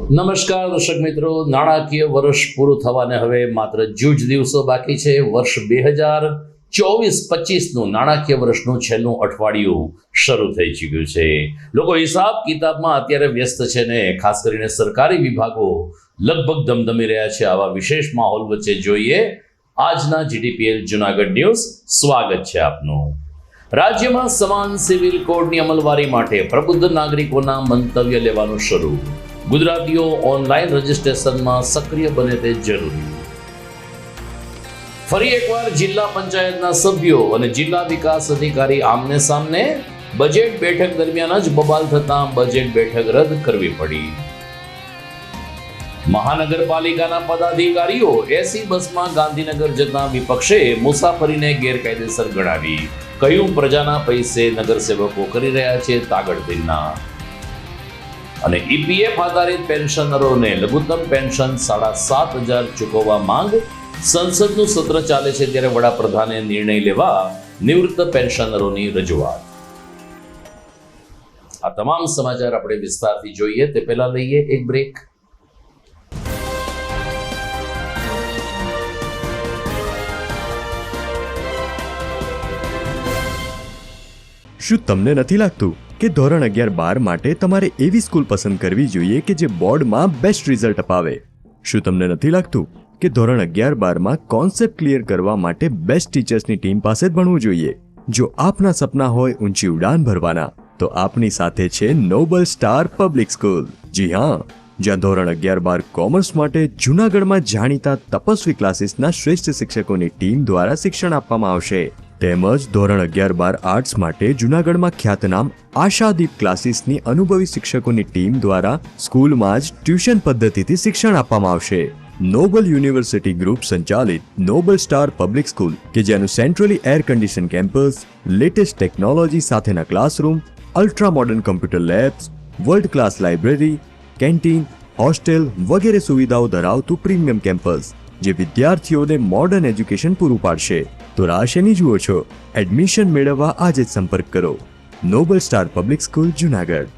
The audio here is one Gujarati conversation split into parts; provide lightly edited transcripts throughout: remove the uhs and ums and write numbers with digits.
નમસ્કાર દર્શક મિત્રો, નાણાકીય વર્ષ પૂરું થવાને હવે માત્ર જ દિવસો બાકી છે. વર્ષ 2024-25નું નાણાકીય વર્ષનું છેલ્લું અઠવાડિયું શરૂ થઈ ચૂક્યું છે. લોકો હિસાબ કિતાબમાં અત્યારે વ્યસ્ત છે ને ખાસ કરીને સરકારી વિભાગો લગભગ ધમધમી રહ્યા છે. આવા વિશેષ માહોલ વચ્ચે જોઈએ આજના GTPL જુનાગઢ ન્યૂઝ. સ્વાગત છે આપનું. રાજ્યમાં સમાન સિવિલ કોડની અમલવારી માટે પ્રબુદ્ધ નાગરિકોના મંતવ્ય લેવાનું શરૂ. ગુજરાતીઓ ઓનલાઈન રજીસ્ટ્રેશનમાં સક્રિય બને તે જરૂરી. ફરી એકવાર જિલ્લા પંચાયતના સભ્યો અને જિલ્લા વિકાસ અધિકારી આમને સામને. બજેટ બેઠક દરમિયાન જ બબાલ થતા બજેટ બેઠક રદ કરવી પડી. મહાનગરપાલિકાના પદાધિકારીઓ એસી બસમાં ગાંધીનગર જતા વિપક્ષે મુસાફરીને ગેરકાયદેસર ગણાવી. કહ્યું, પ્રજાના પૈસે નગરસેવકો કરી રહ્યા છે તાગડધીરના. અને EPF આધારિત પેન્શનરોને લઘુત્તમ પેન્શન 7,500 ચૂકવવા માંગ. સંસદનું સત્ર ચાલે છે ત્યારે વડાપ્રધાને નિર્ણય લેવા નિવૃત્ત પેન્શનરોની રજૂઆત. આ તમામ સમાચાર આપણે વિસ્તારથી જોઈએ તે પહેલા લઈએ એક બ્રેક. શું તમને નથી લાગતું કે ધોરણ 11-12 માટે તમારે એવી સ્કૂલ પસંદ કરવી જોઈએ કે જે બોર્ડમાં બેસ્ટ રિઝલ્ટ અપાવે? શું તમને નથી લાગતું કે ધોરણ 11-12માં કોન્સેપ્ટ ક્લિયર કરવા માટે બેસ્ટ ટીચર્સની ટીમ પાસે જ ભણવું જોઈએ? જો આપના સપના હોય ઊંચી ઉડાન ભરવાના, તો આપની સાથે છે નોબલ સ્ટાર પબ્લિક સ્કૂલ. જી હા, જ્યાં ધોરણ 11-12 કોમર્સ માટે જૂનાગઢમાં જાણીતા તપસ્વી ક્લાસીસના શ્રેષ્ઠ શિક્ષકોની ટીમ દ્વારા શિક્ષણ આપવામાં આવશે. તેમજ ધોરણ 11-12 આર્ટ્સ માટે જૂનાગઢમાં ખ્યાતનામ આશાદીપ ક્લાસીસની અનુભવી શિક્ષકોની ટીમ દ્વારા સ્કૂલમાં જ ટ્યુશન પદ્ધતિથી શિક્ષણ આપવામાં આવશે. નોબલ યુનિવર્સિટી ગ્રુપ સંચાલિત નોબલ સ્ટાર પબ્લિક સ્કૂલ કે જેનું centrally air condition campus, latest technology સાથેના classroom, ultra modern computer labs, world class library, canteen, hostel વગેરે સુવિધાઓ ધરાવતું પ્રીમિયમ કેમ્પસ જે વિદ્યાર્થીઓને મોડર્ન એજ્યુકેશન પૂરું પાડશે. તો રાહ શેની જુઓ છો? એડમિશન મેળવવા આજે જ સંપર્ક કરો. Noble star public school, Junagadh.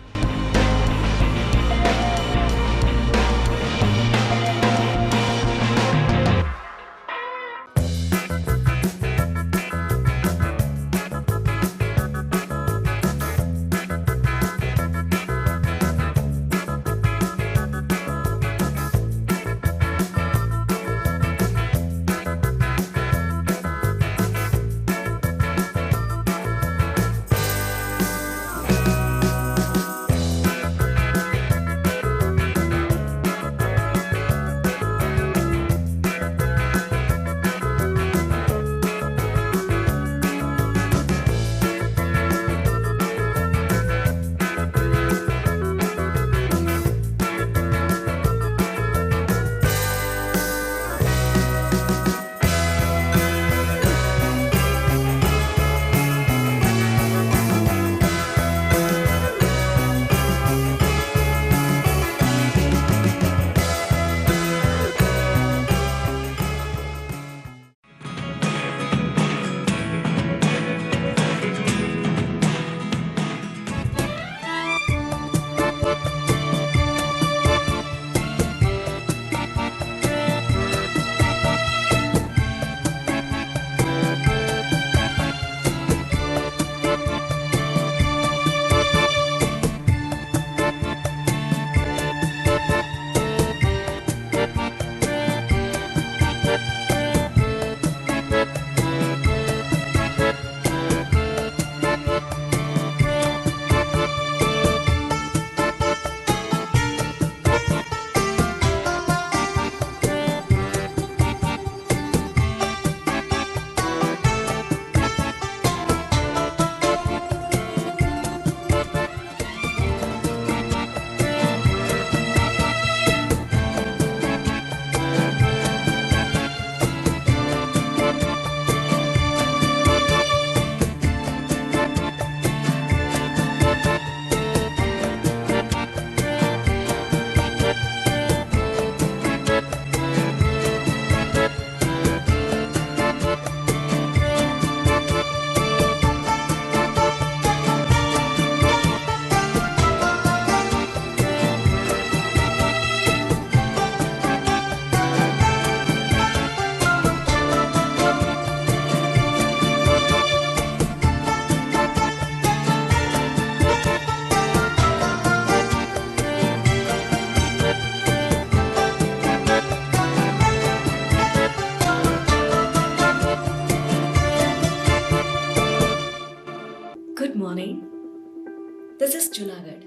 This is Junagadh.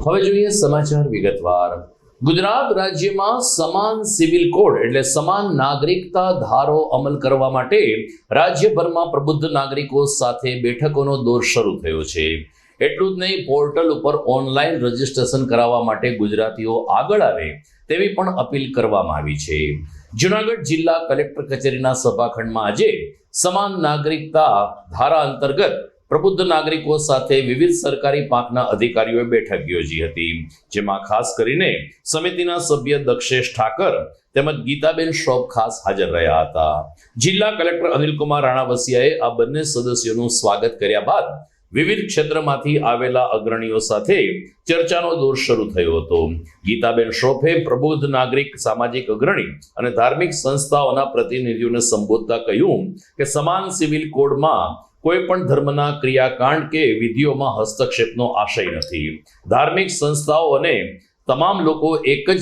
હવે જોઈએ સમાચાર વિગતવાર. ગુજરાત રાજ્યમાં સમાન સિવિલ કોડ એટલે સમાન નાગરિકતા ધારો અમલ કરવા માટે રાજ્યભરમાં પ્રબુદ્ધ નાગરિકો સાથે બેઠકોનો દોર શરૂ થયો છે. એટલું જ નહીં, પોર્ટલ ઉપર ઓનલાઈન રજીસ્ટ્રેશન કરાવવા માટે ગુજરાતીઓ આગળ આવે તેવી પણ અપીલ કરવામાં આવી છે. જૂનાગઢ જિલ્લા કલેક્ટર કચેરીના સભાખંડમાં આજે સમાન નાગરિકતા ધારા અંતર્ગત પ્રબુદ્ધ નાગરિકો સાથે વિવિધ સરકારી પાંખના અધિકારીઓએ બેઠક યોજી હતી, જેમાં ખાસ કરીને સમિતિના સભ્ય દક્ષેશ ઠાકર તેમજ ગીતાબેન શ્રોફ ખાસ હાજર રહ્યા હતા. જિલ્લા કલેક્ટર અનિલકુમાર રાણાવસિયાએ આ બંને સદસ્યોનું સ્વાગત કર્યા બાદ વિવિધ ક્ષેત્રમાંથી આવેલા અગ્રણીઓ સાથે ચર્ચાનો દોર શરૂ થયો હતો. ગીતાબેન શ્રોફે પ્રબુદ્ધ નાગરિક, સામાજિક અગ્રણી અને ધાર્મિક સંસ્થાઓના પ્રતિનિધિઓને સંબોધતા કહ્યું કે સમાન સિવિલ કોડમાં કોઈ પણ ધર્મના ક્રિયાકાંડ કે વિધિઓમાં હસ્તક્ષેપનો આશય નથી. ધાર્મિક સંસ્થાઓ અને તમામ લોકો એક જ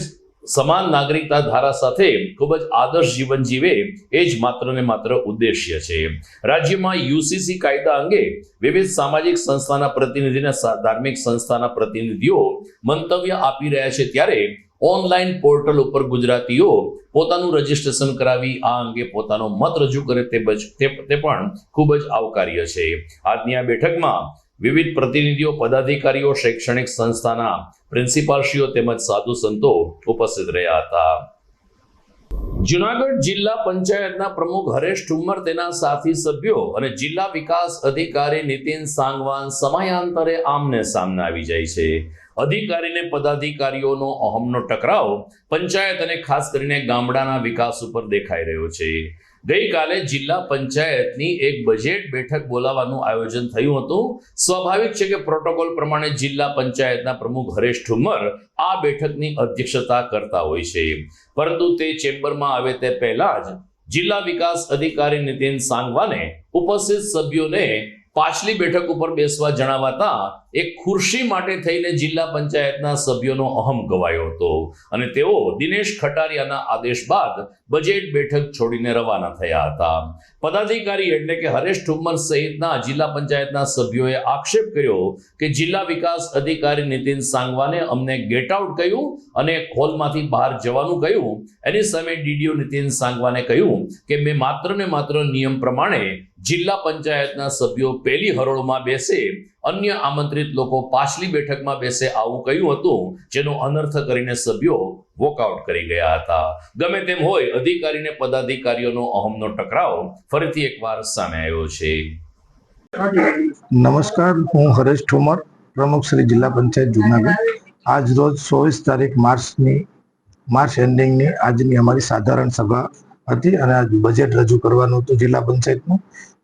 સમાન નાગરિકતા ધારા સાથે ખૂબ જ આદર્શ જીવન જીવે એ જ માત્ર ને માત્ર ઉદ્દેશ્ય છે. રાજ્યમાં યુસીસી કાયદા અંગે વિવિધ સામાજિક સંસ્થાના પ્રતિનિધિને ધાર્મિક સંસ્થાના પ્રતિનિધિઓ મંતવ્ય આપી રહ્યા છે, ત્યારે ઓનલાઈન પોર્ટલ ઉપર ગુજરાતીઓ પોતાનું રજીસ્ટ્રેશન કરાવી આ અંગે પોતાનો મત રજૂ કરે તે પણ ખૂબ જ આવકાર્ય છે. આજની આ બેઠકમાં વિવિધ પ્રતિનિધિઓ, પદાધિકારીઓ, શૈક્ષણિક સંસ્થાના પ્રિન્સિપાલશ્રીઓ તેમજ સાધુ સંતો ઉપસ્થિત રહ્યા હતા. જૂનાગઢ જિલ્લા પંચાયતના પ્રમુખ હરેશ ઠુમ્મર, તેના સાથી સભ્યો અને જિલ્લા વિકાસ અધિકારી નીતિન સાંગવાન સમયાંતરે આમને સામને આવી જાય છે. અધિકારીને પદાધિકારીઓનો અહમનો ટકરાવ પંચાયત અને ખાસ કરીને ગામડાના વિકાસ ઉપર દેખાઈ રહ્યો છે. ગઈકાલે જિલ્લા પંચાયતની એક બજેટ બેઠક બોલાવવાનું આયોજન થયું હતું. સ્વાભાવિક છે કે પ્રોટોકોલ પ્રમાણે જિલ્લા પંચાયતના પ્રમુખ હરેશ ઠુમ્મર આ બેઠકની અધ્યક્ષતા કરતા હોય છે, પરંતુ તે ચેમ્બરમાં આવે તે પહેલા જ જિલ્લા વિકાસ અધિકારી નીતિન સાંગવાને ઉપસ્થિત સભ્યોને પાછલી બેઠક ઉપર બેસવા જણાવાતા એક ખુરશી માટે થઈને જિલ્લા પંચાયતના સભ્યોનો અહમ ગવાયો હતો અને તેઓ દિનેશ ખટારિયાના આદેશ બાદ બજેટ બેઠક છોડીને રવાના થયા હતા. પદાધિકારી એટલે કે હરેશ ઠુમ્મર સહિતના જિલ્લા પંચાયતના સભ્યોએ આક્ષેપ કર્યો કે જિલ્લા વિકાસ અધિકારી નીતિન સાંગવાને અમને ગેટ આઉટ કહ્યું અને હોલમાંથી બહાર જવાનું કહ્યું. એની સામે ડીડીઓ નીતિન સાંગવાને કહ્યું કે મેં માત્ર ને માત્ર નિયમ પ્રમાણે જિલ્લા પંચાયતના સભ્યો પહેલી હરોળમાં બેસે, અન્ય આમંત્રિત લોકો પાછલી બેઠકમાં બેસે આવું કહ્યું હતું, જેનો અનર્થ કરીને સભ્યો વોકઆઉટ કરી ગયા હતા. ગમે તેમ હોય, અધિકારીને પદાધિકારીઓનો અહમનો ટકરાવ ફરીથી એકવાર સામે આવ્યો છે. નમસ્કાર, હું હરેશ ઠુમ્મર, પ્રમુખ શ્રી જિલ્લા પંચાયત જૂનાગઢ. આજ રોજ 24 તારીખ માર્ચ એન્ડિંગની આજની અમારી સાધારણ સભા હતી અને આજ બજેટ રજૂ કરવાનું હતું જિલ્લા પંચાયતનું.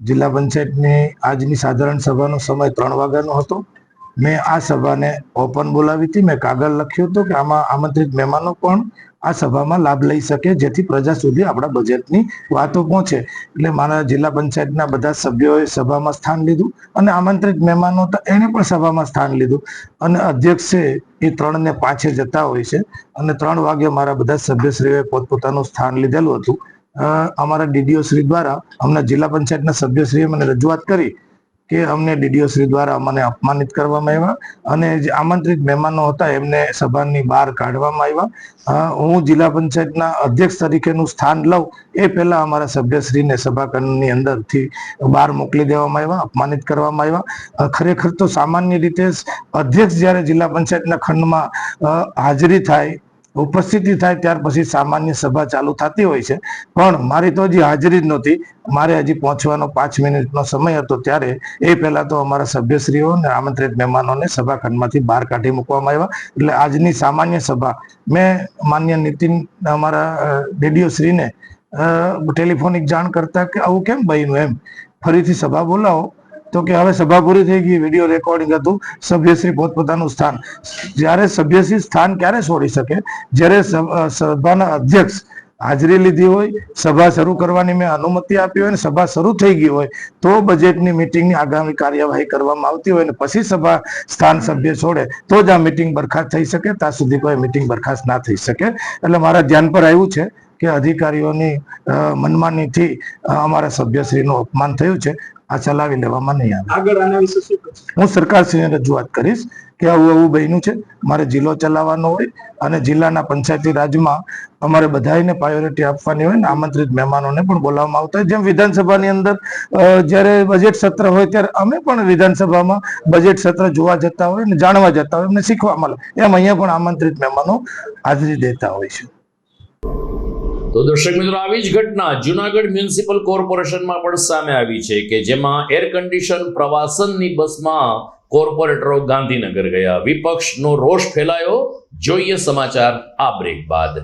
જિલ્લા પંચાયતની આજની સાધારણ સભાનો સમય 3 વાગ્યાનો હતો. મેં આ સભાને ઓપન બોલાવી હતી. મેં કાગળ લખ્યું હતું કે આમાં આમંત્રિત મહેમાનો પણ આ સભામાં લાભ લઈ શકે, જેથી પ્રજા સુધી આપણા બજેટની વાતો પહોંચે. એટલે મારા જિલ્લા પંચાયતના બધા સભ્યોએ સભામાં સ્થાન લીધું અને આમંત્રિત મહેમાનો હતા એને પણ સભામાં સ્થાન લીધું. અને અધ્યક્ષ છે એ 3 ને 5 જતા હોય છે અને 3 વાગે મારા બધા સભ્યશ્રીઓએ પોતપોતાનું સ્થાન લીધેલું હતું અમારા ડીડીઓ શ્રી દ્વારા અમને જિલ્લા પંચાયતના સભ્યશ્રીએ મને રજૂઆત કરી કે અમને ડીડીઓ શ્રી દ્વારા અમને અપમાનિત કરવામાં આવ્યા અને જે આમંત્રિત મહેમાનો હતા એમને સભાની બહાર કાઢવામાં આવ્યા. હું જિલ્લા પંચાયતના અધ્યક્ષ તરીકેનું સ્થાન લઉં એ પહેલા અમારા સભ્યશ્રીને સભાખંડની અંદરથી બહાર મોકલી દેવામાં આવ્યા, અપમાનિત કરવામાં આવ્યા. ખરેખર તો સામાન્ય રીતે અધ્યક્ષ જ્યારે જિલ્લા પંચાયતના ખંડમાં હાજરી થાય, ઉપસ્થિતિ થાય ત્યાર પછી સામાન્ય સભા ચાલુ થતી હોય છે, પણ મારી તો હજી હાજરી જ નહોતી. મારે હજી પહોંચવાનો 5 મિનિટનો સમય હતો. ત્યારે એ પહેલા તો અમારા સભ્યશ્રીઓ અને આમંત્રિત મહેમાનોને સભાખંડમાંથી બહાર કાઢી મૂકવામાં આવ્યા. એટલે આજની સામાન્ય સભા મેં માન્ય નીતિન અમારા ડીડીઓ શ્રીને ટેલિફોનિક જાણ કરતા કે આવું કેમ બન્યું, એમ ફરીથી સભા બોલાવો. તો કે હવે સભા પૂરી થઈ ગઈ, વિડીયો રેકોર્ડિંગ હતું, સભ્યશ્રી પોતપોતાનું સ્થાન. જ્યારે સભ્યશ્રી સ્થાન ક્યારે છોડી શકે? જ્યારે સભાના અધ્યક્ષ હાજરી લીધી હોય, સભા શરૂ કરવાની મેં અનુમતિ આપી હોય અને સભા શરૂ થઈ ગઈ હોય તો બજેટની મિટિંગની આગામી કાર્યવાહી કરવામાં આવતી હોય અને પછી સભા સ્થાન સભ્ય છોડે તો જ આ મિટિંગ બરખાસ્ત થઈ શકે. ત્યાં સુધી કોઈ મિટિંગ બરખાસ્ત ના થઈ શકે. એટલે મારા ધ્યાન પર આવ્યું છે કે અધિકારીઓની મનમાનીથી અમારા સભ્યશ્રીનું અપમાન થયું છે. આ ચલાવી લેવામાં નહીં આવે. આગળ આના વિશે શું કરશો? હું સરકારશ્રીને રજૂઆત કરીશ કે આવું બન્યું છે, મારે જિલ્લો ચલાવવાનો હોય અને જિલ્લાના પંચાયતી રાજમાં અમારે બધાને પ્રાયોરિટી આપવાની હોય ને આમંત્રિત મહેમાનોને પણ બોલાવવામાં આવતા હોય. જેમ વિધાનસભાની અંદર જ્યારે બજેટ સત્ર હોય ત્યારે અમે પણ વિધાનસભામાં બજેટ સત્ર જોવા જતા હોય ને જાણવા જતા હોય, એમને શીખવા મળે. એમ અહીંયા પણ આમંત્રિત મહેમાનો હાજરી દેતા હોય છે. તો દર્શક મિત્રો, આવી જ ઘટના જુનાગઢ મ્યુનિસિપલ કોર્પોરેશનમાં પણ સામે આવી છે કે જેમાં એર કન્ડિશન પ્રવાસનની બસમાં કોર્પોરેટરો ગાંધીનગર ગયા. વિપક્ષનો રોષ ફેલાયો. જોઈએ સમાચાર આ બ્રેક બાદ.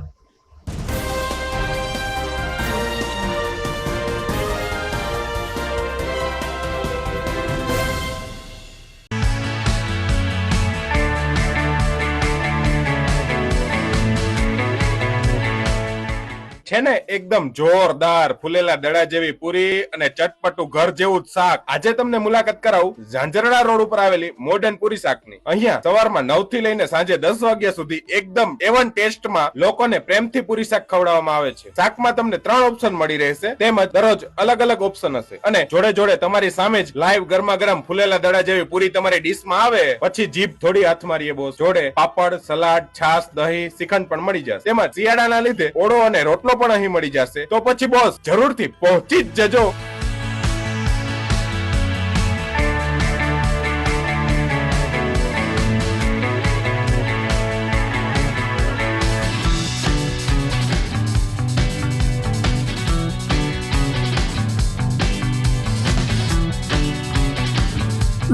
છે ને એકદમ જોરદાર ફૂલેલા દડા જેવી પૂરી અને ચટપટું ઘર જેવું જ શાક. આજે તમને મુલાકાત કરાવું ઝાંઝરડા રોડ ઉપર આવેલી મોડર્ન પૂરી શાકની. અહીંયા સવારમાં 9 થી લઈને સાંજે 10 વાગ્યા સુધી એકદમ એવન ટેસ્ટમાં લોકોને પ્રેમથી પૂરી શાક ખવડાવવામાં આવે છે. શાકમાં તમને 3 ઓપ્શન મળી રહેશે, તેમજ દરરોજ અલગ અલગ ઓપ્શન હશે અને જોડે જોડે તમારી સામે જ લાઈવ ગરમા ગરમ ફૂલેલા દડા જેવી પૂરી તમારી ડીશમાં આવે. પછી જીભ થોડી હાથ મારીએ બોસ. જોડે પાપડ, સલાડ, છાશ, દહીં, શ્રીખંડ પણ મળી જશે. તેમજ શિયાળાના લીધે ઓળો અને રોટલો પણ અહીં મળી જશે. તો પછી બોસ જરૂરથી પહોંચી જ જજો.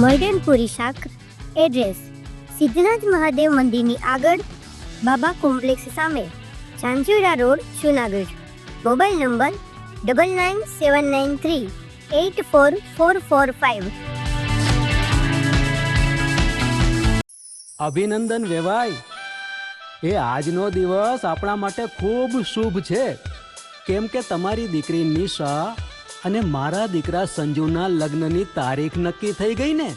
મોડર્ન પૂરી શાક. એડ્રેસ સિદ્ધનાથ મહાદેવ મંદિરની આગળ, બાબા કોમ્પ્લેક્સ સામે, Zanzarda road, Junagadh. Mobile number 9979384445. અભિનંદન વેવાય. એ આજનો દિવસ આપણા માટે ખૂબ શુભ છે, કેમ કે તમારી દીકરી નિશા અને મારા દીકરા સંજુના લગ્નની તારીખ નક્કી થઈ ગઈ ને.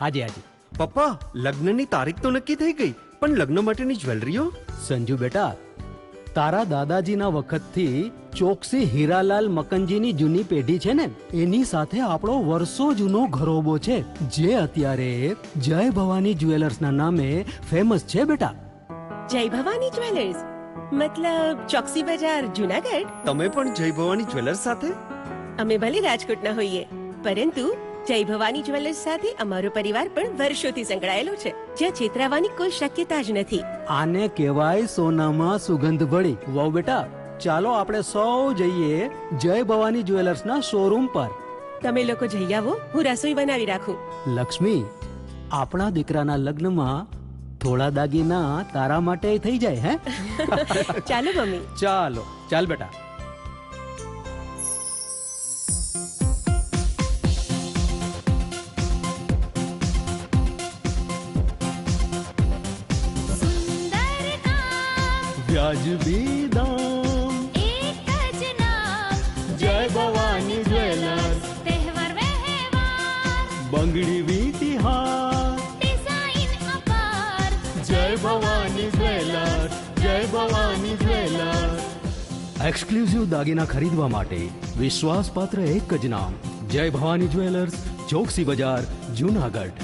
હાજી હાજી પપ્પા, લગ્નની તારીખ તો નક્કી થઈ ગઈ, પણ લગ્ન માટેની જ્વેલરીઓ? સંજુ બેટા, તારા દાદાજીના વખતથી ચોકસી હીરાલાલ મકનજીની જૂની પેઢી છે ને, એની સાથે આપણો વર્ષો જૂનો ઘરોબો છે, જે અત્યારે જય ભવાની જ્વેલર્સના નામે ફેમસ છે બેટા. જય ભવાની જ્વેલર્સ મતલબ ચોકસી બજાર, જુનાગઢ? તમે પણ જય ભવાની જ્વેલર્સ સાથે? અમે ભલે રાજકોટના હોઈએ, પરંતુ જય ભવાની જ્વેલર્સ સાથે અમારો પરિવાર પણ વર્ષોથી સંકળાયેલો છે, જ્યાં છેતરાવાની કોઈ શક્યતા જ નથી. આને કહેવાય સોનામાં સુગંધ ભળી. વાવ બેટા, ચાલો આપણે સૌ જઈએ જય ભવાની જ્વેલર્સના શોરૂમ પર. તમે લોકો જઈ આવો, હું રસોઈ બનાવી રાખું. લક્ષ્મી, આપણા દીકરાના લગ્નમાં થોડા દાગીના તારા માટે થઈ જાય. હે ચાલો મમ્મી. ચાલો ચાલ બેટા. વ્યાજબી દામ, એક જ નામ, જય ભવાની જ્વેલર્સ. તહેવાર વ્યવહાર, બંગડી વીટી હાર, ડિઝાઇન અપાર, જય ભવાની જ્વેલર્સ, જય ભવાની જ્વેલર્સ. એક્સક્લુઝિવ દાગીના ખરીદવા માટે વિશ્વાસપાત્ર એક જ નામ, જય ભવાની જ્વેલર્સ, ચોકસી બજાર, જુનાગઢ.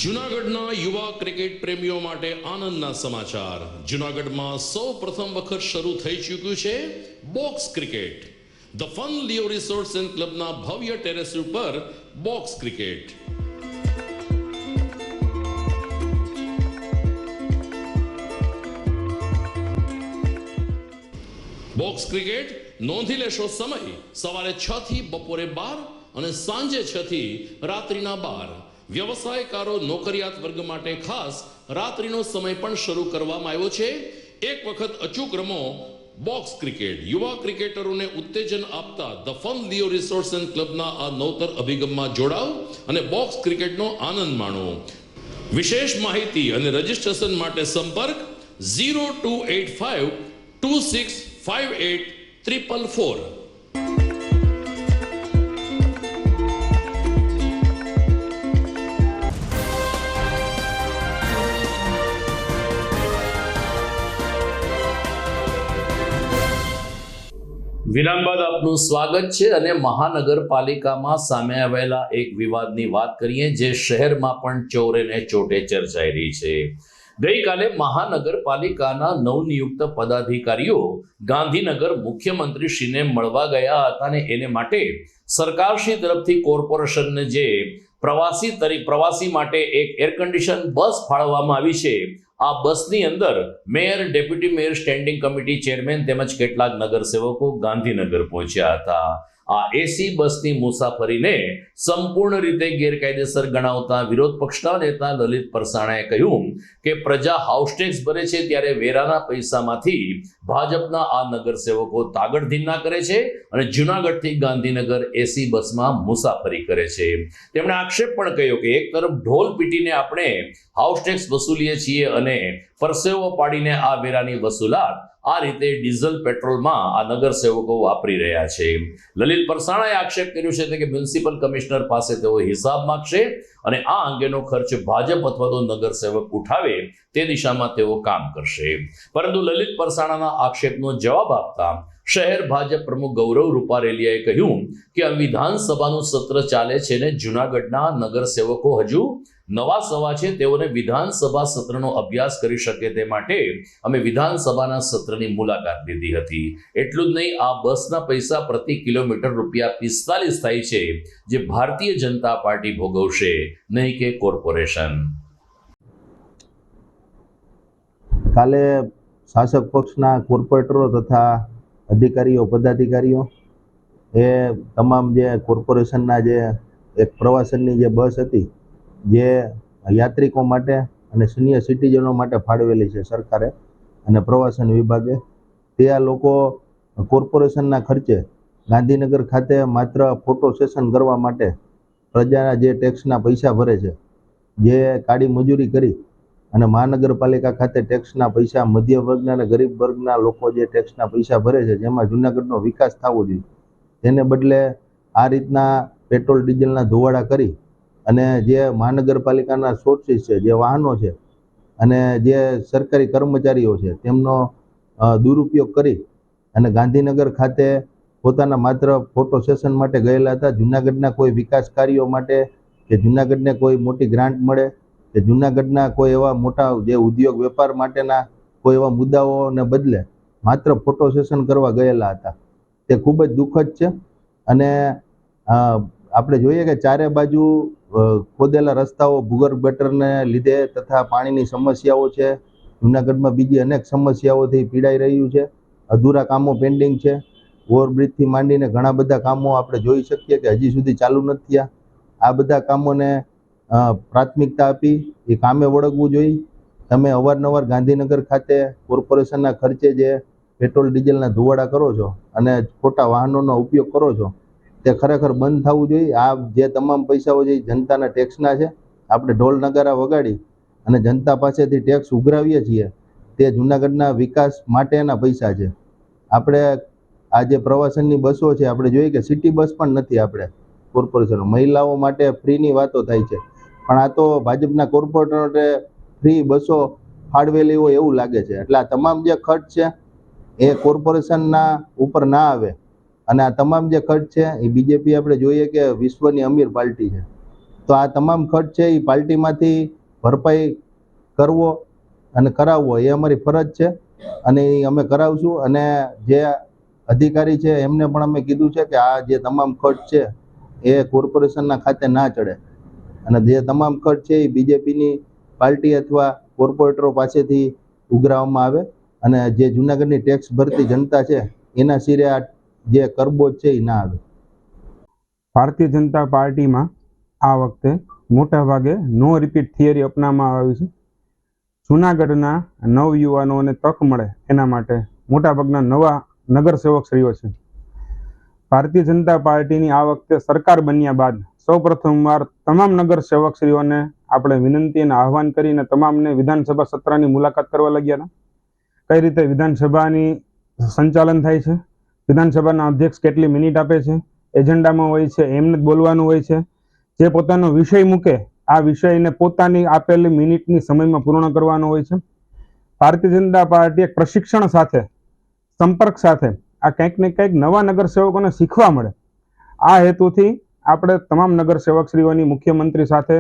જૂનાગઢના યુવા ક્રિકેટ પ્રેમીઓ માટે આનંદના સમાચાર. જૂનાગઢમાં સૌ પ્રથમ વખત શરૂ થઈ ચૂક્યું છે box cricket. The fun Leo resorts and ક્લબના ભવ્ય ટેરેસ ઉપર બોક્સ ક્રિકેટ. બોક્સ ક્રિકેટ નોંધી લેશો સમય સવારે 6 થી બપોરે 12 અને સાંજે 6 થી રાત્રિના 12. વ્યવસાયકારો, નોકરિયાત વર્ગ માટે ખાસ રાત્રિનો સમય પણ શરૂ કરવામાં આવ્યો છે. એક વખત અચૂક રમો બોક્સ ક્રિકેટ. યુવા ક્રિકેટરોને ઉત્તેજન આપતા the fun Leo resorts and ક્લબના આ નવતર અભિગમમાં જોડાઓ અને બોક્સ ક્રિકેટનો આનંદ માણો. વિશેષ માહિતી અને રજીસ્ટ્રેશન માટે સંપર્ક 0285 2658 444. વિરામ બાદ આપનું સ્વાગત છે અને મહાનગરપાલિકામાં સામે આવેલા એક વિવાદની વાત કરીએ જે શહેરમાં પણ ચોરે ને ચોટે ચર્ચાઈ રહી છે. ગઈકાલે મહાનગરપાલિકાના નવનિયુક્ત પદાધિકારીઓ ગાંધીનગર મુખ્યમંત્રીશ્રીને મળવા ગયા હતા અને એને માટે સરકારશ્રી તરફથી કોર્પોરેશનને જે પ્રવાસી માટે એક એર કન્ડિશન બસ ફાળવવામાં આવી છે. આ બસની અંદર mayor, deputy mayor, standing committee chairman તેમજ કેટલાક નગરસેવકો ગાંધીનગર પહોંચ્યા હતા. આ એસી બસની મુસાફરીને સંપૂર્ણ રીતે ગેરકાયદેસર ગણાવતા વિરોધ પક્ષના નેતા લલિત પરસાણાએ કહ્યું કે પ્રજા હાઉસ ટેક્સ ભરે છે ત્યારે વેરાના પૈસામાંથી ભાજપના આ નગરસેવકો તાગડધીના કરે છે અને જૂનાગઢથી ગાંધીનગર એસી બસમાં મુસાફરી કરે છે. તેમણે આક્ષેપ પણ કર્યો કે એક તરફ ઢોલ પીટીને આપણે હાઉસ ટેક્સ વસૂલીએ છીએ અને પરસેવો પાડીને આ વેરાની વસૂલાત આ રીતે ડીઝલ પેટ્રોલમાં આ નગરસેવકો વાપરી રહ્યા છે. લલિત પરસાણાએ આક્ષેપ કર્યો છે કે મ્યુનિસિપલ કમિશનર પાસે તેઓ હિસાબ માંગશે અને આ અંગેનો ખર્ચ ભાજપ અથવા તો નગરસેવક ઉઠાવે તે દિશામાં તેઓ કામ કરશે. પરંતુ લલિત પરસાણાના આક્ષેપનો જવાબ આપતા શહેર ભાજપ પ્રમુખ ગૌરવ રૂપારેલિયાએ કહ્યું કે આ વિધાનસભાનું સત્ર ચાલે છે ને જૂનાગઢના નગરસેવકો હજુ નવા સવા છે, તેઓને વિધાનસભા સત્રનો અભ્યાસ કરી શકે તે માટે અમે વિધાનસભાના સત્રની મુલાકાત લીધી હતી. એટલું જ નહીં, આ બસના પૈસા પ્રતિ કિલોમીટર ₹45 થાય છે જે ભારતીય જનતા પાર્ટી ભોગવશે, નહીં કે કોર્પોરેશન. કાલે શાસક પક્ષના કોર્પોરેટરો તથા અધિકારીઓ, પદાધિકારીઓ એ તમામ જે કોર્પોરેશનના જે એક પ્રવાસનની જે બસ હતી જે યાત્રિકો માટે અને સિનિયર સિટીઝનો માટે ફાળવેલી છે સરકારે અને પ્રવાસન વિભાગે, તે આ લોકો કોર્પોરેશનના ખર્ચે ગાંધીનગર ખાતે માત્ર ફોટો સેશન કરવા માટે પ્રજાના જે ટેક્સના પૈસા ભરે છે, જે કાળી મજૂરી કરી અને મહાનગરપાલિકા ખાતે ટેક્સના પૈસા મધ્ય વર્ગના અને ગરીબ વર્ગના લોકો જે ટેક્સના પૈસા ભરે છે, જેમાં જૂનાગઢનો વિકાસ થવો જોઈએ, તેને બદલે આ રીતના પેટ્રોલ ડીઝલના ધોવાડા કરી અને જે મહાનગરપાલિકાના સોર્સિસ છે, જે વાહનો છે અને જે સરકારી કર્મચારીઓ છે તેમનો દુરુપયોગ કરી અને ગાંધીનગર ખાતે પોતાના માત્ર ફોટો સેશન માટે ગયેલા હતા. જૂનાગઢના કોઈ વિકાસ કાર્યો માટે કે જૂનાગઢને કોઈ મોટી ગ્રાન્ટ મળે કે જૂનાગઢના કોઈ એવા મોટા જે ઉદ્યોગ વેપાર માટેના કોઈ એવા મુદ્દાઓને બદલે માત્ર ફોટો સેશન કરવા ગયેલા હતા. તે ખૂબ જ દુઃખદ છે અને આપણે જોઈએ કે ચારે બાજુ ખોદેલા રસ્તાઓ ભૂગર્ભ ગટરને લીધે તથા પાણીની સમસ્યાઓ છે. જૂનાગઢમાં બીજી અનેક સમસ્યાઓથી પીડાઈ રહ્યું છે. અધૂરા કામો પેન્ડિંગ છે. ઓવરબ્રિજથી માંડીને ઘણા બધા કામો આપણે જોઈ શકીએ કે હજી સુધી ચાલુ નથી થયા. આ બધા કામોને પ્રાથમિકતા આપી એ કામે વળગવું જોઈએ. તમે અવારનવાર ગાંધીનગર ખાતે કોર્પોરેશનના ખર્ચે જે પેટ્રોલ ડીઝલના ધુવાડા કરો છો અને ખોટા વાહનોનો ઉપયોગ કરો છો તે ખરેખર બંધ થવું જોઈએ. આ જે તમામ પૈસાઓ જે જનતાના ટેક્સના છે, આપણે ઢોલ નગારા વગાડી અને જનતા પાસેથી ટેક્સ ઉઘરાવીએ છીએ તે જૂનાગઢના વિકાસ માટેના પૈસા છે. આપણે આ જે પ્રવાસનની બસો છે, આપણે જોઈએ કે સિટી બસ પણ નથી આપણે કોર્પોરેશન. મહિલાઓ માટે ફ્રીની વાતો થાય છે, પણ આ તો ભાજપના કોર્પોરેટરે ફ્રી બસો ફાળવેલી હોય એવું લાગે છે. એટલે આ તમામ જે ખર્ચ છે એ કોર્પોરેશનના ઉપર ના આવે અને આ તમામ જે ખર્ચ છે એ બીજેપી આપણે જોઈએ કે વિશ્વની અમીર પાર્ટી છે, તો આ તમામ ખર્ચ છે એ પાર્ટીમાંથી ભરપાઈ કરવો અને કરાવવો એ અમારી ફરજ છે અને એ અમે કરાવશું. અને જે અધિકારી છે એમને પણ અમે કીધું છે કે આ જે તમામ ખર્ચ છે એ કોર્પોરેશનના ખાતે ના ચડે અને જે તમામ ખર્ચ છે એ બીજેપીની પાર્ટી અથવા કોર્પોરેટરો પાસેથી ઉઘરાવવામાં આવે અને જે જૂનાગઢની ટેક્સ ભરતી જનતા છે એના સિરે આ જે કરબોજ છે એ ના આવે. ભારતીય જનતા પાર્ટીમાં આ વખતે મોટા ભાગે નો રિપીટ થિયરી અપનાવવામાં આવી છે. જૂનાગઢના નવયુવાનોને તક મળે એના માટે મોટાભાગના નવા નગરસેવકશ્રીઓ છે. ભારતીય જનતા પાર્ટીની આ વખતે સરકાર બન્યા બાદ સૌપ્રથમવાર તમામ નગરસેવકશ્રીઓને આપણે વિનંતી અને આહવાન કરીને તમામને વિધાનસભા સત્રની મુલાકાત કરવા લાગ્યા હતા. કઈ રીતે વિધાનસભાની સંચાલન થાય છે, વિધાનસભાના અધ્યક્ષ કેટલી મિનિટ આપે છે, એજન્ડામાં હોય છે એમને જ બોલવાનું હોય છે. જે પોતાનો વિષય મૂકે આ વિષયને પોતાની આપેલી મિનિટની સમયમાં પૂર્ણ કરવાનો હોય છે. ભારતીય જનતા પાર્ટી એક પ્રશિક્ષણ સાથે, સંપર્ક સાથે આ કંઈક ને કંઈક નવા નગરસેવકોને શીખવા મળે આ હેતુથી આપણે તમામ નગરસેવકશ્રીઓની મુખ્યમંત્રી સાથે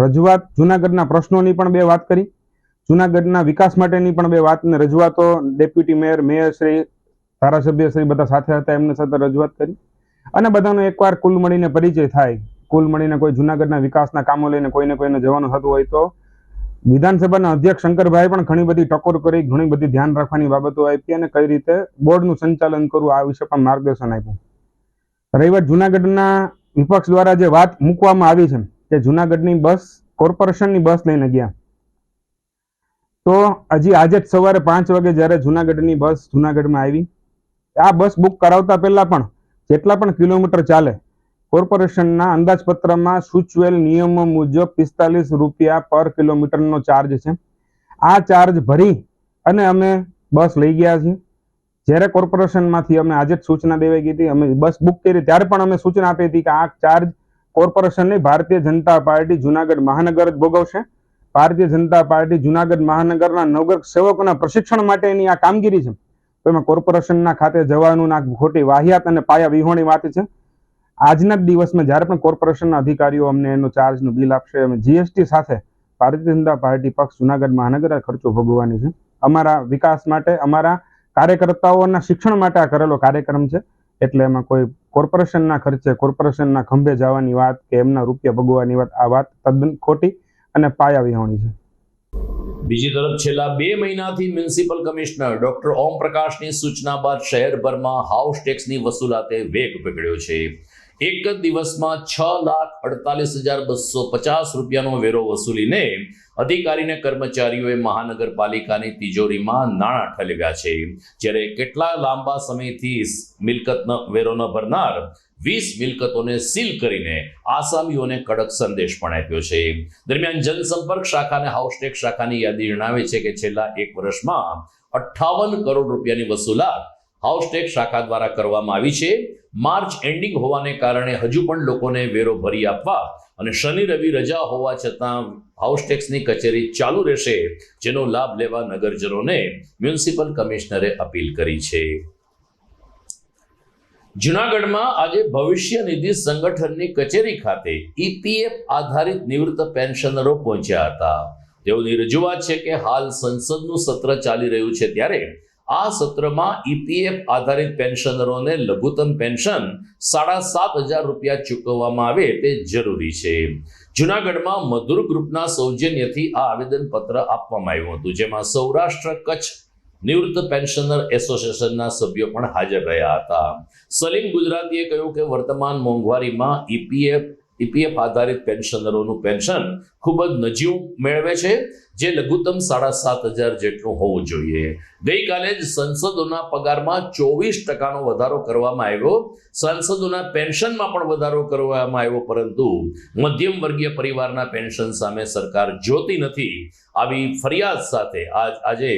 રજૂઆત, જૂનાગઢના પ્રશ્નોની પણ બે વાત કરી, જૂનાગઢના વિકાસ માટેની પણ બે વાત ને રજૂઆતો ડેપ્યુટી મેયર, મેયરશ્રી, ધારાસભ્યશ્રી બધા સાથે હતા, એમની સાથે રજૂઆત કરી અને બધાનો એકવાર કુલ મળીને પરિચય થાય. કુલ મળીને કોઈ જૂનાગઢના વિકાસના કામો લઈને કોઈને જવાનું થતું હોય તો વિધાનસભાના અધ્યક્ષ શંકરભાઈ પણ ઘણી બધી ટકોર કરી, ઘણી બધી ધ્યાન રાખવાની બાબતો આપી અને કઈ રીતે બોર્ડનું સંચાલન કરવું આ વિશે પણ માર્ગદર્શન આપ્યું. રહી વાત જૂનાગઢના વિપક્ષ દ્વારા જે વાત મૂકવામાં આવી છે કે જૂનાગઢની બસ કોર્પોરેશનની બસ લઈને ગયા, તો હજી આજે જ સવારે 5 વાગે જ્યારે જૂનાગઢની બસ જૂનાગઢમાં આવી, આ બસ બુક કરાવતા પહેલા પણ જેટલા પણ કિલોમીટર ચાલે કોર્પોરેશનના અંદાજપત્રમાં સૂચવેલ નિયમો મુજબ 45 રૂપિયા પર કિલોમીટરનો ચાર્જ છે. આ ચાર્જ ભરી અને અમે બસ લઈ ગયા છીએ. જ્યારે કોર્પોરેશનમાંથી અમે આજે જ સૂચના દેવાઈ ગઈ હતી, અમે બસ બુક કરી ત્યારે પણ અમે સૂચના આપી હતી કે આ ચાર્જ કોર્પોરેશનની ભારતીય જનતા પાર્ટી જૂનાગઢ મહાનગર જ ભોગવશે. ભારતીય જનતા પાર્ટી જૂનાગઢ મહાનગરના નગર સેવકોના પ્રશિક્ષણ માટેની આ કામગીરી છે, તો એમાં કોર્પોરેશનના ખાતે જવાનું ના ખોટી વાહિયાત અને પાયા વિહોણી વાત છે. આજના જ દિવસમાં જ્યારે પણ કોર્પોરેશનના અધિકારીઓ અમને એનું ચાર્જનું બિલ આપશે, અમે જીએસટી સાથે ભારતીય જનતા પાર્ટી પક્ષ જૂનાગઢ મહાનગર આ ખર્ચો ભોગવવાની છે. અમારા વિકાસ માટે, અમારા કાર્યકર્તાઓના શિક્ષણ માટે આ કરેલો કાર્યક્રમ છે, એટલે એમાં કોઈ કોર્પોરેશનના ખર્ચે, કોર્પોરેશનના ખંભે જવાની વાત કે એમના રૂપિયા ભોગવવાની વાત, આ વાત તદ્દન ખોટી અને પાયા વિહોણી છે. બીજી તરફ છેલ્લા 2 મહિનાથી મ્યુનિસિપલ કમિશનર ડોક્ટર ઓમ પ્રકાશની સૂચના બાદ શહેરભરમાં હાઉસ ટેક્સની વસૂલાતે વેગ પકડ્યો છે. એક જ દિવસમાં 6,48,250 રૂપિયાનો વેરો વસૂલીને અધિકારીને કર્મચારીઓએ મહાનગરપાલિકાની તિજોરીમાં નાણાં ઠલવ્યા છે. જ્યારે કેટલા લાંબા સમયથી મિલકતનો વેરો ન ભરનાર 20 મિલકતોને સીલ કરીને આસામીઓને કડક સંદેશ પણ આપ્યો છે. દરમિયાન જનસંપર્ક શાખા અને હાઉસ ટેક્સ શાખાની યાદી જણાવે છે કે છેલ્લા 1 વર્ષમાં 58 કરોડ રૂપિયાની વસૂલાત હાઉસ ટેક્સ શાખા દ્વારા કરવામાં આવી છે. માર્ચ એન્ડિંગ હોવાને કારણે હજુ પણ લોકોને વેરો ભરી આપવા અને શનિ રવિ રજા હોવા છતાં હાઉસ ટેક્સની કચેરી ચાલુ રહેશે, જેનો લાભ લેવા નગરજનોને મ્યુનિસિપલ કમિશનરે અપીલ કરી છે. જૂનાગઢમાં આજે ભવિષ્ય નિધિ સંગઠનની કચેરી ખાતે ઈપીએફ આધારિત નિવૃત્ત પેન્શનરો પહોંચ્યા હતા. તેઓની રજૂઆત છે કે હાલ સંસદનું સત્ર ચાલી રહ્યું છે, ત્યારે આ સત્રમાં ઈપીએફ આધારિત પેન્શનરોને લઘુત્તમ પેન્શન 7,500 રૂપિયા ચૂકવવામાં આવે તે જરૂરી છે. જૂનાગઢમાં મધુર ગ્રુપના સૌજન્યથી આ આવેદનપત્ર આપવામાં આવ્યું હતું, જેમાં સૌરાષ્ટ્ર કચ્છ નિવૃત્ત પેન્શનર એસોસિએશનના સભ્યો પણ હાજર રહ્યા હતા. સલીમ ગુજરાતીએ કહ્યું કે વર્તમાન મોંઘવારીમાં ઈપીએફ આધારિત પેન્શનરોનું પેન્શન ખૂબ જ નજીવું મેળવે છે, જે લઘુત્તમ 7,500 જેટલું હોવું જોઈએ. ગઈકાલે જ સંસદોના પગારમાં 24% વધારો કરવામાં આવ્યો. સાંસદોના પેન્શનમાં પણ વધારો કરવામાં આવ્યો, પરંતુ મધ્યમ વર્ગીય પરિવારના પેન્શન સામે સરકાર જોતી નથી. આવી ફરિયાદ સાથે આજે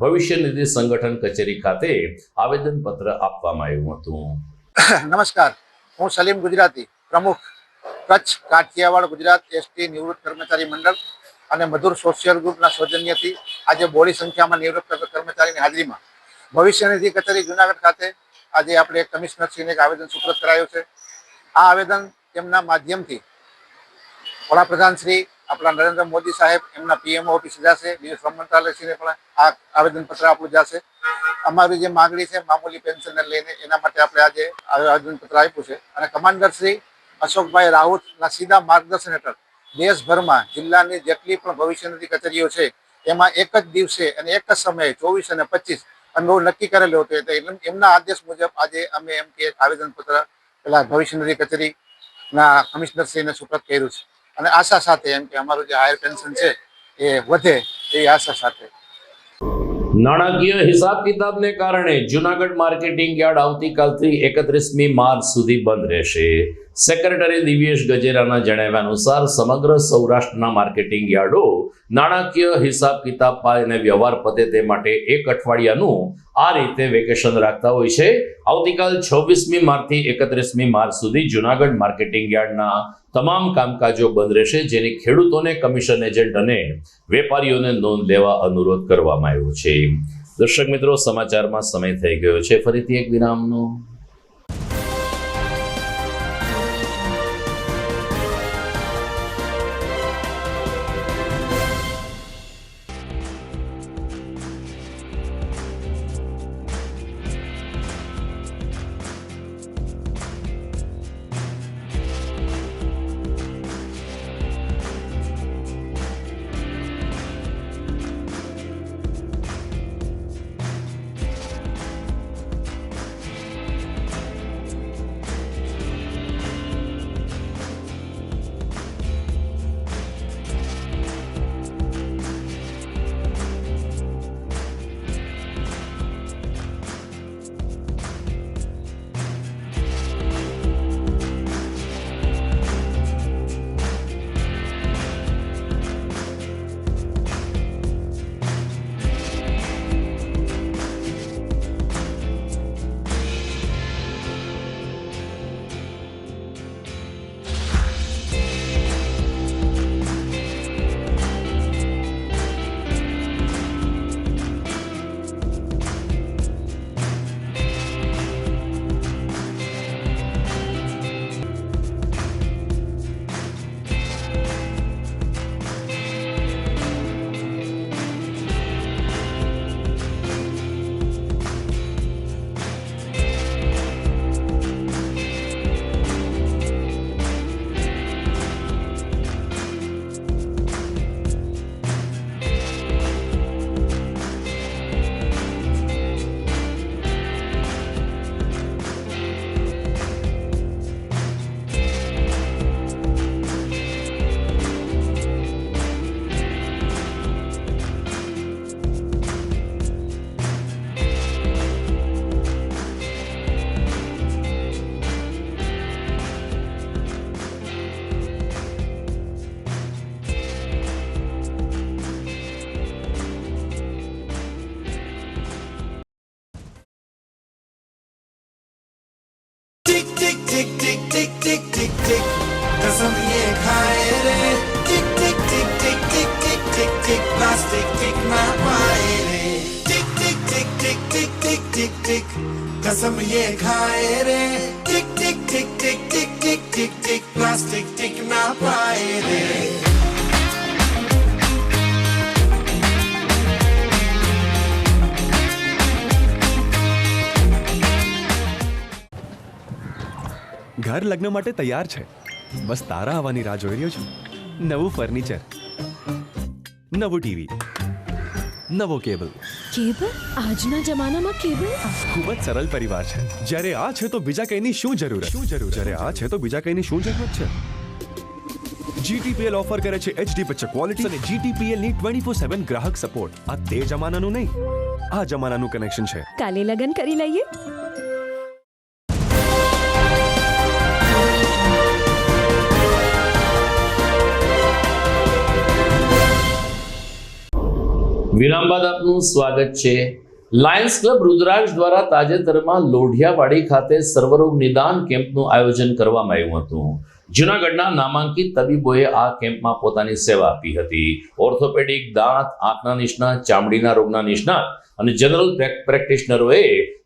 ભવિષ્ય નિધિ સંગઠન કચેરી ખાતે આવેદનપત્ર આપવામાં આવ્યું હતું. નમસ્કાર, હું સલીમ ગુજરાતી, પ્રમુખ કચ્છ કાઠિયાવાડ ગુજરાત એસટી નિવૃત્ત કર્મચારી મંડળ અને મધુર સોશિયલ ગ્રુપના સૌજન્યથી આજે બહોળી સંખ્યામાં નિવૃત્ત કર્મચારીની હાજરીમાં ભવિષ્ય નિધિ કચેરી જૂનાગઢ ખાતે આજે આપણે કમિશનરશ્રીને એક આવેદન સુપ્રત કરાયું છે. આ આવેદન તેમના માધ્યમથી વડાપ્રધાન શ્રી આપણા નરેન્દ્ર મોદી સાહેબ એમના પીએમઓ ઓફિસ જશે, બીજું શ્રમ મંત્રાલયશ્રીને પણ આ આવેદનપત્ર આપણું જશે. અમારી જે માગણી છે મામૂલી પેન્શનને લઈને, એના માટે આપણે આજે આવેદનપત્ર આપ્યું છે. અને કમાન્ડર શ્રી અશોકભાઈ રાઉતના સીધા માર્ગદર્શન હેઠળ દેશભરમાં જિલ્લાની જેટલી પણ ભવિષ્ય નિધિ કચેરીઓ છે એમાં એક જ દિવસે અને એક જ સમયે 24 અને 25 અનુભવ નક્કી કરેલો હતો. એમના આદેશ મુજબ આજે અમે એમ કે આવેદનપત્ર પેલા ભવિષ્ય નિધિ કચેરીના કમિશનરશ્રીને સુપ્રત કર્યું છે. અને આશા સાથે એમ કે અમારું જે હાયર પેન્શન છે એ વધે એ આશા સાથે. નાણાકીય હિસાબ કિતાબને કારણે જૂનાગઢ માર્કેટિંગ યાર્ડ આવતીકાલથી 31મી માર્ચ સુધી બંધ રહેશે. સેક્રેટરી દિવ્યેશ ગજેરાના જણાવ્યા અનુસાર સમગ્ર સૌરાષ્ટ્રના માર્કેટિંગ યાર્ડો નાણાકીય હિસાબ કિતાબ અને વ્યવહાર પતે તે માટે એક અઠવાડિયાનું આ રીતે વેકેશન રાખતા હોય છે. આવતીકાલ 26મી માર્ચથી 31મી માર્ચ સુધી જૂનાગઢ માર્કેટિંગ યાર્ડના તમામ કામકાજો બંધ રહેશે, જેની ખેડૂતોને, કમિશન એજન્ટ અને વેપારીઓને નોંધ લેવા અનુરોધ કરવામાં આવ્યો છે. દર્શક મિત્રો, સમાચારમાં સમય થઈ ગયો છે ફરીથી એક વિરામનો. कसम ये खाए रे टिक टिक टिक टिक टिक टिक टिक टिक प्लास्टिक टिक ना पाए रे टिक टिक टिक टिक टिक टिक टिक टिक कसम ये खाए रे टिक टिक टिक टिक टिक टिक टिक टिक प्लास्टिक टिक ना पाए रे ઘર લગ્ન માટે તૈયાર છે. બસ તારા આવવાની રાહ જોઈ રહ્યો છું. નવું ફર્નિચર, નવું ટીવી, નવો કેબલ. કેબલ? આજના જમાનામાં કેબલ? ખૂબ જ સરળ પરિવાર છે. જ્યારે આ છે તો બીજા કંઈની શું જરૂર? જ્યારે આ છે તો બીજા કંઈની શું જરૂરત છે? GTPL ઓફર કરે છે HD પિક્ચર ક્વોલિટી અને GTPL ની 24/7 ગ્રાહક સપોર્ટ. આ તે જમાનાનું નહીં, આ જમાનાનું કનેક્શન છે. કાલે લગન કરી લઈએ. વિરામ બાદ આપનું સ્વાગત છે. લાયન્સ ક્લબ રુદ્રાક્ષ દ્વારા તાજેતરમાં લોઢિયાવાડી ખાતે સર્વરોગ નિદાન કેમ્પનું આયોજન કરવામાં આવ્યું હતું. જૂનાગઢના નામાંકિત તબીબોએ આ કેમ્પમાં પોતાની સેવા આપી હતી. ઓર્થોપેડિક, દાંત, આંખના નિષ્ણાત, ચામડીના રોગના નિષ્ણાત અને જનરલ પ્રેક્ટિશનરોએ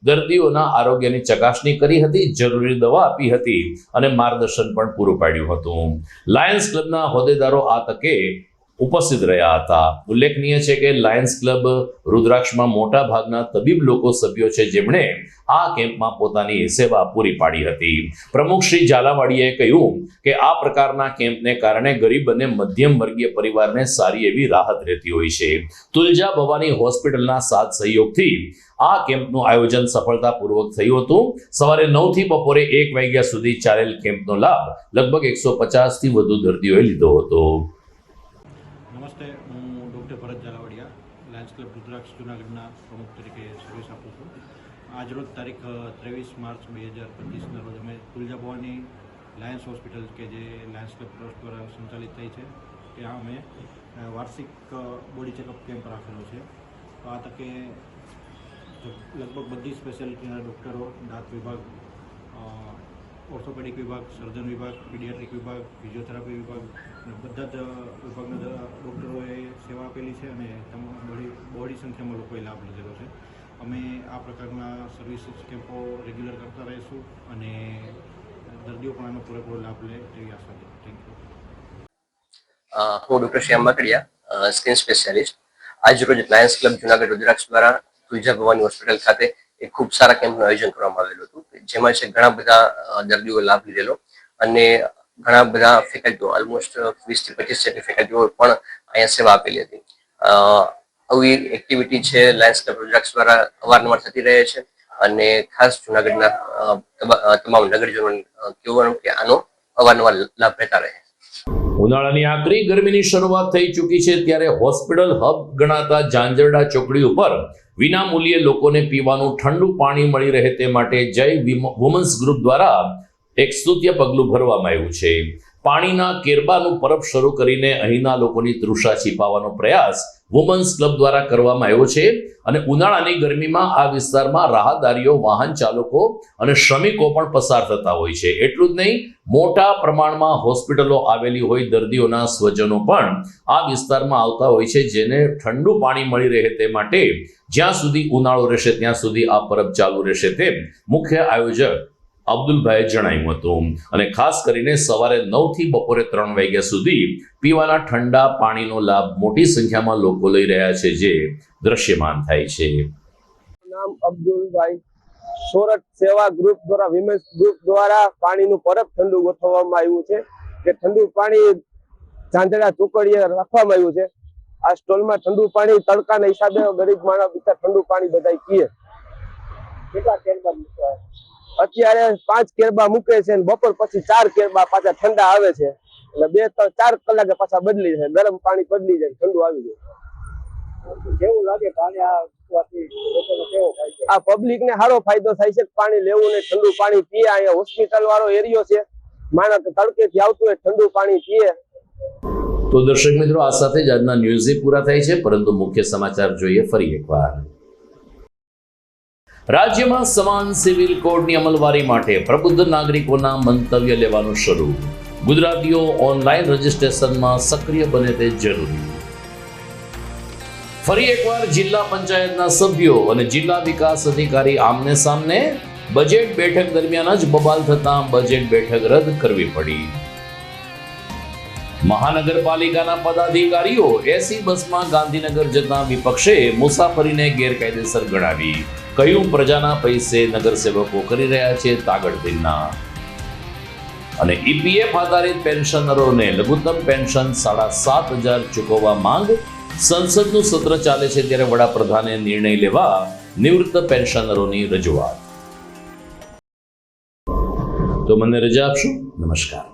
દર્દીઓના આરોગ્યની ચકાસણી કરી હતી, જરૂરી દવા આપી હતી અને માર્ગદર્શન પણ પૂરું પાડ્યું હતું. લાયન્સ ક્લબના હોદ્દેદારો આ તકે ઉપસ્થિત રહ્યા હતા. ઉલ્લેખનીય છે કે લાયન્સ ક્લબ રુદ્રાક્ષમાં મોટા ભાગના તબીબ લોકો સભ્યો છે, જેમણે આ કેમ્પમાં પોતાની સેવા પૂરી પાડી હતી. પ્રમુખ શ્રી ઝાલાવાડીએ કહ્યું કે આ પ્રકારના કેમ્પને કારણે ગરીબ અને મધ્યમ વર્ગીય પરિવારને સારી એવી રાહત રહેતી હોય છે. તુલજા ભવાની હોસ્પિટલના સાથ સહયોગથી આ કેમ્પનું આયોજન સફળતાપૂર્વક થયું હતું. સવારે 9 થી બપોરે 1 વાગ્યા સુધી ચાલેલ કેમ્પનો લાભ લગભગ 150 થી વધુ દર્દીઓએ લીધો હતો. નમસ્તે, હું ડૉક્ટર ભરત ઝાલાવાડિયા, લાયન્સ ક્લબ રુદ્રાક્ષ જૂનાગઢના પ્રમુખ તરીકે સર્વિસ આપું છું. આજરોજ તારીખ 23 માર્ચ 2025ના રોજ અમે તુલજા ભવાની લાયન્સ હોસ્પિટલ કે જે લાયન્સ ક્લબ ટ્રસ્ટ દ્વારા સંચાલિત થઈ છે, ત્યાં અમે વાર્ષિક બોડી ચેકઅપ કેમ્પ રાખેલો છે. તો આ તકે લગભગ બધી સ્પેશિયાલિટીના ડૉક્ટરો, દાંત વિભાગ, ઓર્થોપેડિક વિભાગ, સર્જન વિભાગ, પીડિયાટ્રિક વિભાગ, ફિઝિયોથેરાપી વિભાગ બધા જ વિભાગના ડૉક્ટરોએ સેવા આપેલી છે અને બહોળી સંખ્યામાં લોકોએ લાભ લીધેલો છે. અમે આ પ્રકારના સર્વિસીસ કેમ્પો રેગ્યુલર કરતા રહીશું અને દર્દીઓ પણ આનો પૂરેપૂરો લાભ લે તેવી આશા છે. Thank you. હું ડૉક્ટર શ્યામ બાકડિયા, સ્કિન સ્પેશિયાલિસ્ટ. આજરોજ લાયન્સ ક્લબ જૂનાગઢ રુદ્રાક્ષ દ્વારા તુલજા ભવાની હોસ્પિટલ ખાતે એક ખૂબ સારા કેમ્પનું આયોજન કરવામાં આવેલું હતું, જેમાં છે ઘણા બધા દર્દીઓ લાભ લીધેલો અને ઘણા બધા ફેકલ્ટીઓ, ઓલમોસ્ટ 20 થી 25 જેટલી ફેકલ્ટીઓ પણ અહીંયા સેવા આપેલી હતી. આવી એક્ટિવિટી છે લાયન્સ ક્લબ રુદ્રાક્ષ દ્વારા અવારનવાર થતી રહે છે અને ખાસ જૂનાગઢના તમામ નગરજનોને કહેવાનું કે આનો અવારનવાર લાભ લેતા રહે. ઉનાળાની આકરી ગરમીની શરૂઆત થઈ ચૂકી છે, ત્યારે હોસ્પિટલ હબ ગણાતા ઝાંઝરડા ચોકડી ઉપર વિના મૂલ્યે લોકોને પીવાનું ઠંડુ પાણી મળી રહે તે માટે જય વુમન્સ ગ્રુપ દ્વારા એક સ્તુત્ય પગલું ભરવામાં આવ્યું છે. પાણીના કેરબાનું પરબ શરૂ કરીને અહીંના લોકોની તૃષા છીપાવવાનો પ્રયાસ વુમન્સ ક્લબ દ્વારા કરવામાં આવ્યો છે અને ઉનાળાની ગરમીમાં આ વિસ્તારમાં રાહદારીઓ, વાહન ચાલકો અને શ્રમિકો પણ પસાર થતા હોય છે. એટલું જ નહીં, મોટા પ્રમાણમાં હોસ્પિટલો આવેલી હોય, દર્દીઓના સ્વજનો પણ આ વિસ્તારમાં આવતા હોય છે, જેને ઠંડુ પાણી મળી રહે તે માટે જ્યાં સુધી ઉનાળો રહેશે ત્યાં સુધી આ પરબ ચાલુ રહેશે તેમ મુખ્ય આયોજક અબ્દુલભાઈએ જણાવ્યું હતું. અને ખાસ કરીને સવારે 9 થી બપોરે 3 વાગ્યા સુધી પીવાના ઠંડા પાણીનો લાભ મોટી સંખ્યામાં લોકો લઈ રહ્યા છે, જે દ્રશ્યમાન થાય છે. નામ અબ્દુલભાઈ, સોરઠ સેવા ગ્રુપ દ્વારા, વિમેન્સ ગ્રુપ દ્વારા પાણીનું પરબ ઠંડુ ગોઠવવામાં આવ્યું છે કે ઠંડુ પાણી ઝાંઝરડા ચોકડીએ રાખવામાં આવ્યું છે. આ સ્ટોલમાં ઠંડુ પાણી તડકાના હિસાબે ગરીબ માણસ બીજા ઠંડુ પાણી બધા પીએ. કેટલા કેરબા મૂકવા? અત્યારે 5 કેરબા મૂકે છે અને બપોર પછી 4 કેરબા પાછા ઠંડા આવે છે, એટલે 2-4 કલાકે પાછા બદલી જાય, ગરમ પાણી બદલી જાય, ઠંડુ આવી જાય. કેવું લાગે પાણી આ પબ્લિક ને સારો ફાયદો થાય છે. પાણી લેવું ને ઠંડુ પાણી પીએ. અહીંયા હોસ્પિટલ વાળો એરિયો છે, માણસ તડકેથી આવતું હોય ઠંડુ પાણી પીએ. તો દર્શક મિત્રો, આ સાથે જ આજના ન્યૂઝ પૂરા થાય છે, પરંતુ મુખ્ય સમાચાર જોઈએ ફરી એકવાર. રાજ્યમાં સમાન સિવિલ કોડની અમલવારી માટે પ્રબુદ્ધ નાગરિકોના મંતવ્ય લેવાનું શરૂ. ગુજરાતીઓ ઓનલાઈન રજીસ્ટ્રેશનમાં સક્રિય બને તે જરૂરી. ફરી એકવાર જિલ્લા પંચાયતના સભ્યો અને જિલ્લા વિકાસ અધિકારી આમને સામને. બજેટ બેઠક દરમિયાન જ બબાલ થતા બજેટ બેઠક રદ કરવી પડી. મહાનગરપાલિકાના પદાધિકારીઓ એસી બસમાં ગાંધીનગર જતા વિપક્ષે મુસાફરીને ગેરકાયદેસર ગણાવી. કહ્યું, પ્રજાના પૈસે નગરસેવકો કરી રહ્યા છે તાગડધીરના. અને ઈપીએફ આધારિત પેન્શનરોને લઘુત્તમ પેન્શન 7,500 ચૂકવવા માંગ. સંસદનું સત્ર ચાલે છે ત્યારે વડાપ્રધાને નિર્ણય લેવા નિવૃત્ત પેન્શનરોની રજૂઆત. તો મને રજા આપશો. નમસ્કાર.